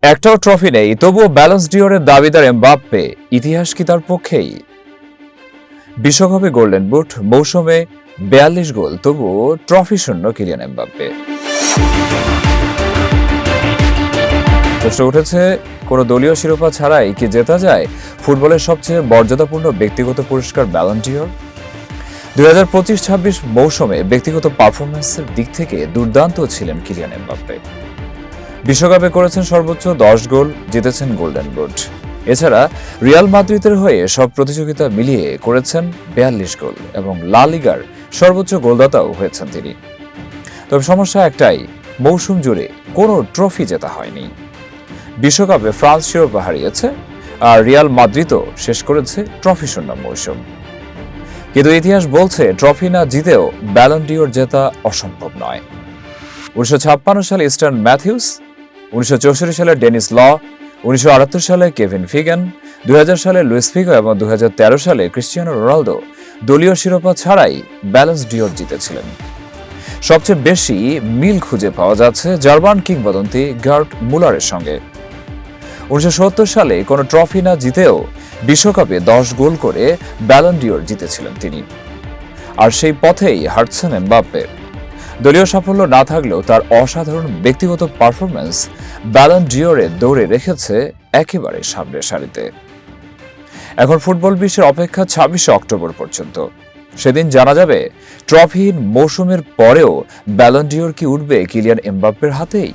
একটাও ট্রফি নেই, তবুও ব্যালন্স ডিওরের দাবিদার এমবাপ্পে। ইতিহাস কি তার পক্ষেই? বিশ্বকাপে গোল্ডেন বুট, মৌসুমে ৪২ গোল, তবুও ট্রফি শূন্য কিলিয়ান এমবাপ্পে। প্রশ্ন উঠেছে, কোনো দলীয় শিরোপা ছাড়াই কি জেতা যায় ফুটবলের সবচেয়ে মর্যাদাপূর্ণ ব্যক্তিগত পুরস্কার ব্যালন ডিওর? ২০২৫-২৬ মৌসুমে ব্যক্তিগত পারফরম্যান্সের দিক থেকে দুর্দান্ত ছিলেন কিলিয়ান এমবাপ্পে। বিশ্বকাপে করেছেন সর্বোচ্চ ১০ গোল, জিতেছেন গোল্ডেন বুট। এছাড়া রিয়াল মাদ্রিদের হয়ে সব প্রতিযোগিতা মিলিয়ে করেছেন ৪২ গোল এবং লা লিগার সর্বোচ্চ গোলদাতাও হয়েছেন তিনি। তবে সমস্যা একটাই, মৌসুম জুড়ে কোনো ট্রফি জেতা হয়নি। বিশ্বকাপে ফ্রান্স শিরোপা হারিয়েছে, আর রিয়াল মাদ্রিদও শেষ করেছে ট্রফি শূন্য মৌসুম। কিন্তু ইতিহাস বলছে, ট্রফি না জিতেও ব্যালন ডিওর জেতা অসম্ভব নয়। ১৯৫৬ সালে ইস্টার্ন ম্যাথিউস, ১৯৬৪ সালে ডেনিস ল, ১৯৭৮ সালে কেভিন ফিগান, ২০০০ সালে লুইস ফিগো এবং ২০১৩ সালে ক্রিস্টিয়ানো রোনালদো দলীয় শিরোপা ছাড়াই ব্যালন্স ডিওর জিতেছিলেন। সবচেয়ে বেশি মিল খুঁজে পাওয়া যাচ্ছে জার্মান কিংবদন্তি গার্ট মুলারের সঙ্গে। ১৯৭০ সালে কোনো ট্রফি না জিতেও বিশ্বকাপে ১০ গোল করে ব্যালন ডিওর জিতেছিলেন তিনি। আর সেই পথেই হাঁটছেন এমবাপ্পে। দলীয় সাফল্য না থাকলেও তার অসাধারণ ব্যক্তিগত পারফরম্যান্স ব্যালন ডিওরে দৌড়ে রেখেছে একেবারে সামনের সারিতে। এখন ফুটবল বিশ্বের অপেক্ষা ২৬ অক্টোবর পর্যন্ত। সেদিন জানা যাবে, ট্রফিহীন মৌসুমের পরেও ব্যালন ডিওর কি উঠবে কিলিয়ান এমবাপ্পের হাতেই।